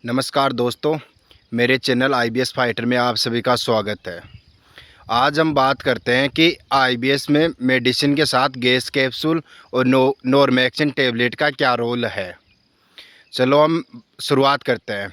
नमस्कार दोस्तों, मेरे चैनल आईबीएस फाइटर में आप सभी का स्वागत है। आज हम बात करते हैं कि आईबीएस में मेडिसिन के साथ गैस कैप्सूल और नॉर्मेक्सिन टेबलेट का क्या रोल है। चलो हम शुरुआत करते हैं।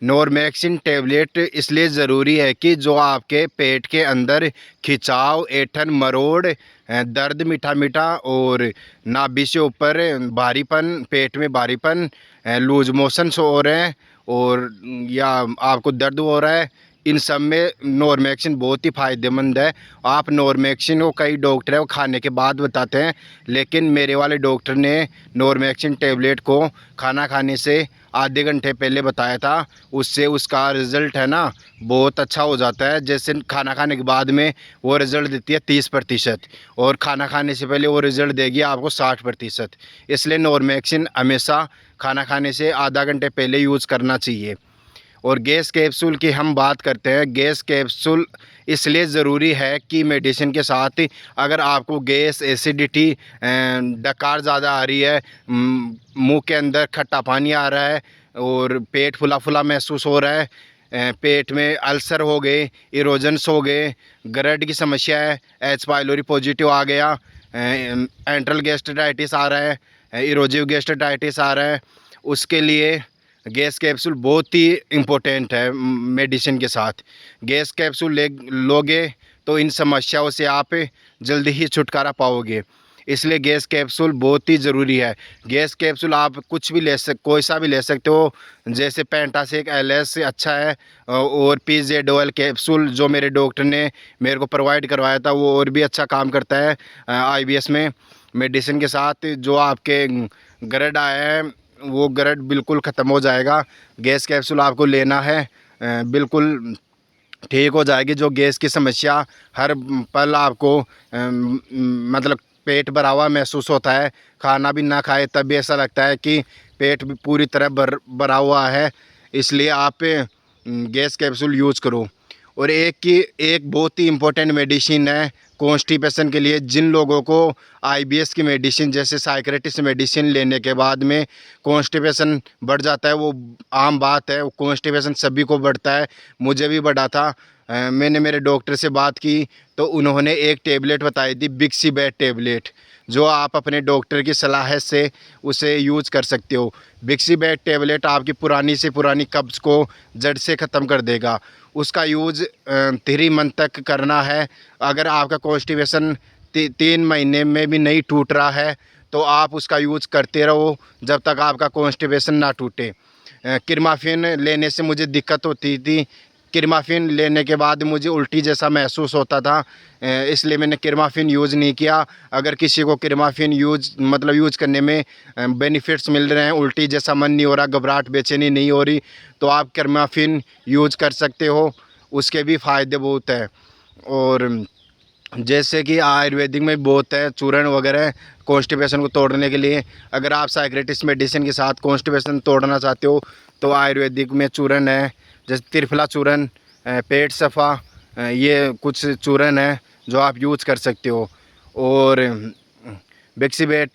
नॉर्मेक्सिन टेबलेट इसलिए ज़रूरी है कि जो आपके पेट के अंदर खिंचाव, ऐंठन, मरोड़, दर्द, मीठा मीठा और नाभि से ऊपर भारीपन, पेट में भारीपन, लूज मोशंस हो रहे हैं और या आपको दर्द हो रहा है, इन सब में नॉर्मेक्सिन बहुत ही फ़ायदेमंद है। आप नॉर्मेक्सिन को कई डॉक्टर है वो खाने के बाद बताते हैं, लेकिन मेरे वाले डॉक्टर ने नॉर्मेक्सिन टेबलेट को खाना खाने से आधे घंटे पहले बताया था। उससे उसका रिज़ल्ट है ना बहुत अच्छा हो जाता है। जैसे खाना खाने के बाद में वो रिज़ल्ट देती है 30% और खाना खाने से पहले वो रिज़ल्ट देगी आपको 60%। इसलिए नॉर्मेक्सिन हमेशा खाना खाने से आधा घंटे पहले यूज़ करना चाहिए। और गैस कैप्सूल की हम बात करते हैं। गैस कैप्सूल इसलिए ज़रूरी है कि मेडिसिन के साथ अगर आपको गैस, एसिडिटी, डकार ज़्यादा आ रही है, मुंह के अंदर खट्टा पानी आ रहा है और पेट फुला फुला महसूस हो रहा है, पेट में अल्सर हो गए, इरोजन्स हो गए, गरड की समस्या है, एच पाइलोरी पॉजिटिव आ गया, एंट्रल गैस्ट्राइटिस आ रहा है, इरोजिव गैस्ट्राइटिस आ रहा है, उसके लिए गैस कैप्सूल बहुत ही इम्पोर्टेंट है। मेडिसिन के साथ गैस कैप्सूल लोगे तो इन समस्याओं से आप जल्दी ही छुटकारा पाओगे। इसलिए गैस कैप्सूल बहुत ही ज़रूरी है। गैस कैप्सूल आप कुछ भी कोई सा भी ले सकते हो, जैसे पेंटासिक एलएस से अच्छा है, और PZOL कैप्सूल जो मेरे डॉक्टर ने मेरे को प्रोवाइड करवाया था वो और भी अच्छा काम करता है आईबीएस में। मेडिसिन के साथ जो आपके गरड आया है वो गरड बिल्कुल ख़त्म हो जाएगा। गैस कैप्सूल आपको लेना है, बिल्कुल ठीक हो जाएगी। जो गैस की समस्या हर पल आपको मतलब पेट भरा हुआ महसूस होता है, खाना भी ना खाए तब भी ऐसा लगता है कि पेट भी पूरी तरह भरा हुआ है, इसलिए आप गैस कैप्सूल यूज़ करो। और एक बहुत ही इम्पोर्टेंट मेडिसिन है कॉन्स्टिपेशन के लिए। जिन लोगों को आईबीएस की मेडिसिन जैसे साइक्रेटिस मेडिसिन लेने के बाद में कॉन्स्टिपेशन बढ़ जाता है, वो आम बात है। कॉन्स्टिपेशन सभी को बढ़ता है, मुझे भी बढ़ा था। मैंने मेरे डॉक्टर से बात की तो उन्होंने एक टेबलेट बताई थी, बिक्सीबैट टेबलेट, जो आप अपने डॉक्टर की सलाह से उसे यूज़ कर सकते हो। बिक्सीबैट टेबलेट आपकी पुरानी से पुरानी कब्ज़ को जड़ से ख़त्म कर देगा। उसका यूज़ 3 मंथ तक करना है। अगर आपका कॉन्स्टिपेशन 3 महीने में भी नहीं टूट रहा है तो आप उसका यूज़ करते रहो जब तक आपका कॉन्स्टिपेशन ना टूटे। क्रिमाफिन लेने से मुझे दिक्कत होती थी। क्रिमाफिन लेने के बाद मुझे उल्टी जैसा महसूस होता था, इसलिए मैंने क्रिमाफिन यूज़ नहीं किया। अगर किसी को क्रिमाफिन यूज़ करने में बेनिफिट्स मिल रहे हैं, उल्टी जैसा मन नहीं हो रहा, घबराहट, बेचैनी नहीं हो रही, तो आप क्रिमाफिन यूज़ कर सकते हो। उसके भी फ़ायदे बहुत हैं। और जैसे कि आयुर्वेदिक में बहुत है चूर्ण वगैरह कॉन्स्टिपेशन को तोड़ने के लिए। अगर आप साइक्रेटिस मेडिसिन के साथ कॉन्स्टिपेशन तोड़ना चाहते हो तो आयुर्वेदिक में चूर्ण है, जैसे त्रिफला चूर्ण, पेट सफ़ा, ये कुछ चूर्ण है जो आप यूज़ कर सकते हो। और बिक्सीबेट,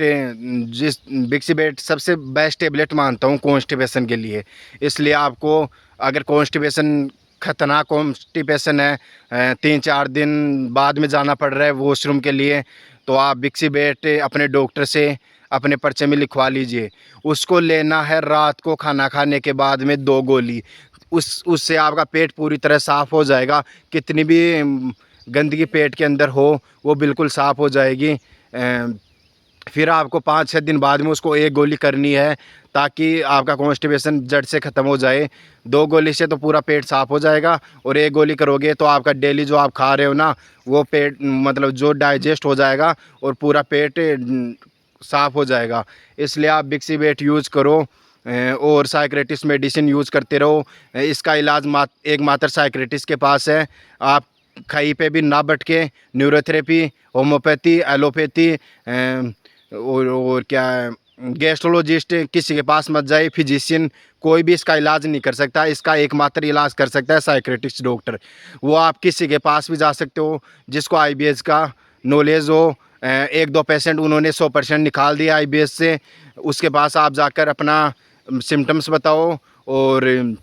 बिक्सीबेट सबसे बेस्ट टेबलेट मानता हूँ कॉन्स्टिपेशन के लिए। इसलिए आपको अगर कॉन्स्टिपेशन, खतरनाक कॉन्स्टिपेशन है, 3-4 दिन बाद में जाना पड़ रहा है वॉशरूम के लिए, तो आप बिक्सीबेट अपने डॉक्टर से अपने पर्चे में लिखवा लीजिए। उसको लेना है रात को खाना खाने के बाद में 2 गोली। उससे आपका पेट पूरी तरह साफ़ हो जाएगा। कितनी भी गंदगी पेट के अंदर हो वो बिल्कुल साफ़ हो जाएगी। फिर आपको 5-6 दिन बाद में उसको 1 गोली करनी है ताकि आपका कॉन्स्टिपेशन जड़ से ख़त्म हो जाए। 2 गोली से तो पूरा पेट साफ़ हो जाएगा और 1 गोली करोगे तो आपका डेली जो आप खा रहे हो ना वो पेट जो डाइजेस्ट हो जाएगा और पूरा पेट साफ़ हो जाएगा। इसलिए आप बिक्सीबेट यूज़ करो और साइक्रेटिस मेडिसिन यूज़ करते रहो। इसका इलाज एकमात्र साइक्रेटिस के पास है। आप कहीं पे भी ना भटके, न्यूरोथेरेपी, होम्योपैथी, एलोपैथी और क्या गैस्ट्रोलॉजिस्ट किसी के पास मत जाए, फिजिशियन कोई भी इसका इलाज नहीं कर सकता। इसका एकमात्र इलाज कर सकता है साइक्रेटिस्ट डॉक्टर। वो आप किसी के पास भी जा सकते हो जिसको आईबीएस का नॉलेज हो। 1-2 पेशेंट उन्होंने 100% निकाल दिया आईबीएस से, उसके पास आप जाकर अपना सिम्टम्स बताओ और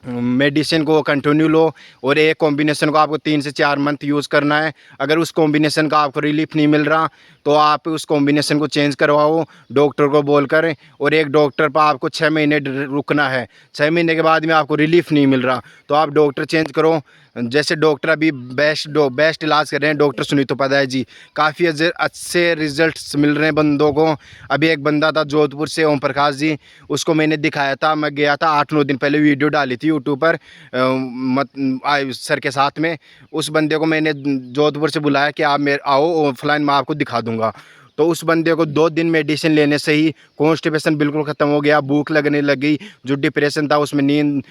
मेडिसिन को कंटिन्यू लो। और एक कॉम्बिनेशन को आपको 3 से 4 मंथ यूज़ करना है। अगर उस कॉम्बिनेशन का आपको रिलीफ नहीं मिल रहा तो आप उस कॉम्बिनेशन को चेंज करवाओ डॉक्टर को बोलकर। और एक डॉक्टर पर आपको 6 महीने रुकना है। 6 महीने के बाद में आपको रिलीफ नहीं मिल रहा तो आप डॉक्टर चेंज करो। जैसे डॉक्टर अभी बेस्ट इलाज कर रहे हैं डॉक्टर सुनीत उपाध्याय जी, काफ़ी अच्छे रिजल्ट्स मिल रहे हैं बंदों को। अभी एक बंदा था जोधपुर से, ओम प्रकाश जी, उसको मैंने दिखाया था। मैं गया था 8-9 दिन पहले, वीडियो डाली थी यूट्यूब पर सर के साथ में। उस बंदे को मैंने जोधपुर से बुलाया कि आप मेरे आओ ऑफलाइन, मैं आपको दिखा दूंगा। तो उस बंदे को 2 दिन मेडिसिन लेने से ही कॉन्स्टिपेशन बिल्कुल ख़त्म हो गया, भूख लगने लगी। जो डिप्रेशन था उसमें नींद,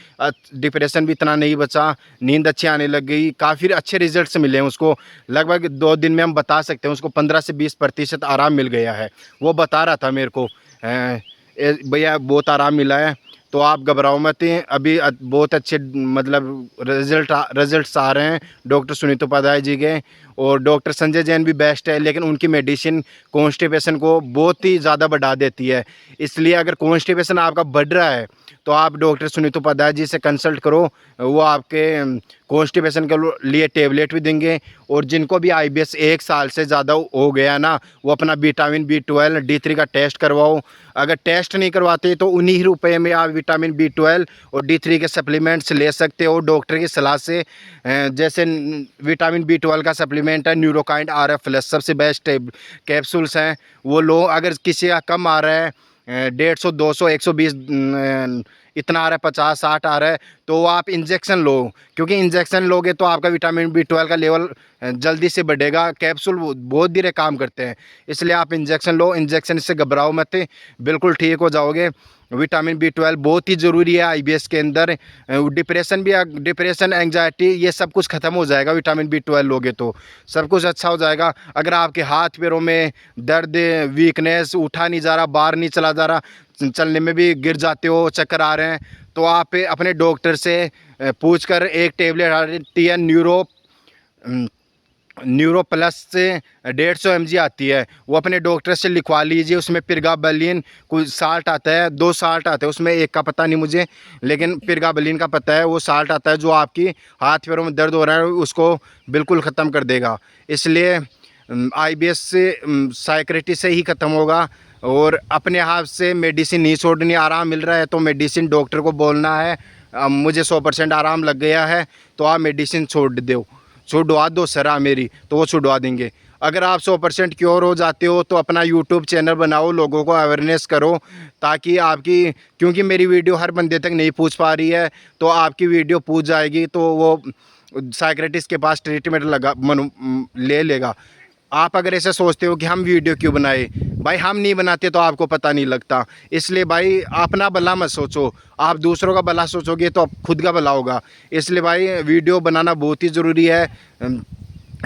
डिप्रेशन भी इतना नहीं बचा, नींद अच्छी आने लग गई। काफ़ी अच्छे रिजल्ट्स मिले हैं उसको। लगभग 2 दिन में हम बता सकते हैं उसको 15 से 20% आराम मिल गया है। वो बता रहा था मेरे को, भैया बहुत आराम मिला है। तो आप घबराओ मत, अभी बहुत अच्छे मतलब रिजल्ट्स आ रहे हैं डॉक्टर सुनीत उपाध्याय जी के। और डॉक्टर संजय जैन भी बेस्ट है, लेकिन उनकी मेडिसिन कॉन्स्टिपेशन को बहुत ही ज़्यादा बढ़ा देती है। इसलिए अगर कॉन्स्टिपेशन आपका बढ़ रहा है तो आप डॉक्टर सुनीत उपाध्याय जी से कंसल्ट करो। वो आपके कॉन्स्टिपेशन के लिए टेबलेट भी देंगे। और जिनको भी IBS 1 साल से ज़्यादा हो गया ना, वो अपना विटामिन B12 D3 का टेस्ट करवाओ। अगर टेस्ट नहीं करवाते तो उन्हीं रुपए में आप विटामिन B12 और D3 के सप्लीमेंट्स ले सकते हो डॉक्टर की सलाह से। जैसे विटामिन B12 का सप्लीमेंट है न्यूरोकाइंड RF+, सबसे बेस्ट कैप्सूल्स हैं, वो लो। अगर किसी का कम आ रहा है 150, 200, 120 इतना आ रहा है, 50, 60 आ रहा है, तो आप इंजेक्शन लो। क्योंकि इंजेक्शन लोगे तो आपका विटामिन B12 का लेवल जल्दी से बढ़ेगा। कैप्सूल बहुत धीरे काम करते हैं, इसलिए आप इंजेक्शन लो। इंजेक्शन से घबराओ मत, बिल्कुल ठीक हो जाओगे। विटामिन B12 बहुत ही ज़रूरी है IBS के अंदर। डिप्रेशन, एंग्जाइटी, ये सब कुछ ख़त्म हो जाएगा विटामिन B12 लोगे तो सब कुछ अच्छा हो जाएगा। अगर आपके हाथ पैरों में दर्द, वीकनेस, उठा नहीं जा रहा, बाहर नहीं चला जा रहा, चलने में भी गिर जाते हो, चक्कर आ रहे हैं, तो आप अपने डॉक्टर से पूछकर एक टेबलेट आती है न्यूरो प्लस से 150 mg आती है, वो अपने डॉक्टर से लिखवा लीजिए। उसमें पिरगाबलिन कुछ साल्ट आता है, 2 साल्ट आते हैं उसमें, एक का पता नहीं मुझे, लेकिन पिरगाबलिन का पता है। वो साल्ट आता है जो आपकी हाथ पैरों में दर्द हो रहा है उसको बिल्कुल ख़त्म कर देगा। इसलिए IBS से साइक्रेटिस से ही ख़त्म होगा। और अपने हाथ से मेडिसिन नहीं छोड़नी। आराम मिल रहा है तो मेडिसिन डॉक्टर को बोलना है मुझे 100% आराम लग गया है, तो आप मेडिसिन छुड़वा दो सर मेरी, तो वो छुड़वा देंगे। अगर आप 100% क्योर हो जाते हो तो अपना यूट्यूब चैनल बनाओ, लोगों को अवेयरनेस करो, ताकि आपकी, क्योंकि मेरी वीडियो हर बंदे तक नहीं पहुंच पा रही है, तो आपकी वीडियो पहुंच जाएगी तो वो साइक्रेटिस्ट के पास ट्रीटमेंट ले लेगा। आप अगर ऐसे सोचते हो कि हम वीडियो क्यों बनाए, भाई हम नहीं बनाते तो आपको पता नहीं लगता। इसलिए भाई अपना भला मत सोचो, आप दूसरों का भला सोचोगे तो खुद का भला होगा। इसलिए भाई वीडियो बनाना बहुत ही ज़रूरी है,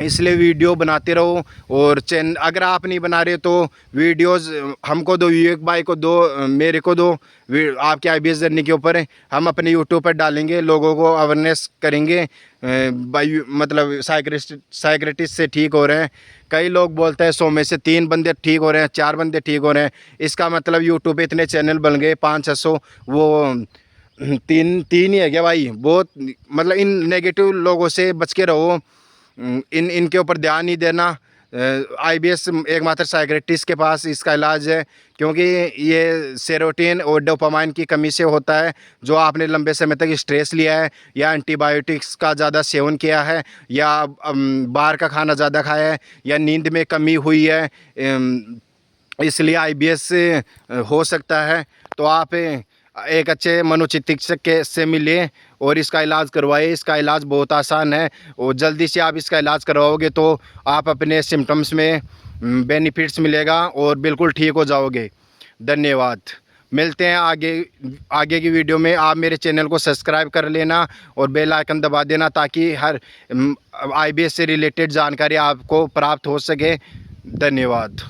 इसलिए वीडियो बनाते रहो। और चैनल अगर आप नहीं बना रहे तो वीडियोस हमको दो, विवेक भाई को दो, मेरे को दो, आपके IBS जर्नी के ऊपर हम अपने यूट्यूब पर डालेंगे, लोगों को अवेयरनेस करेंगे। भाई मतलब साइक्रेटिस्ट से ठीक हो रहे हैं, कई लोग बोलते हैं 100 में से 3 बंदे ठीक हो रहे हैं, 4 बंदे ठीक हो रहे हैं। इसका मतलब यूट्यूब पे इतने चैनल बन गए 500-600, वो तीन ही है क्या भाई? बहुत मतलब इन नेगेटिव लोगों से बच के रहो, इनके ऊपर ध्यान नहीं देना। IBS एकमात्र साइक्रेटिस्ट के पास इसका इलाज है, क्योंकि ये सेरोटोनिन और डोपामाइन की कमी से होता है। जो आपने लंबे समय तक स्ट्रेस लिया है, या एंटीबायोटिक्स का ज़्यादा सेवन किया है, या बाहर का खाना ज़्यादा खाया है, या नींद में कमी हुई है, इसलिए IBS हो सकता है। तो आप एक अच्छे मनोचिकित्सक के से मिले और इसका इलाज करवाए। इसका इलाज बहुत आसान है, और जल्दी से आप इसका इलाज करवाओगे तो आप अपने सिम्टम्स में बेनिफिट्स मिलेगा और बिल्कुल ठीक हो जाओगे। धन्यवाद। मिलते हैं आगे की वीडियो में। आप मेरे चैनल को सब्सक्राइब कर लेना और बेल आइकन दबा देना, ताकि हर IBS से रिलेटेड जानकारी आपको प्राप्त हो सके। धन्यवाद।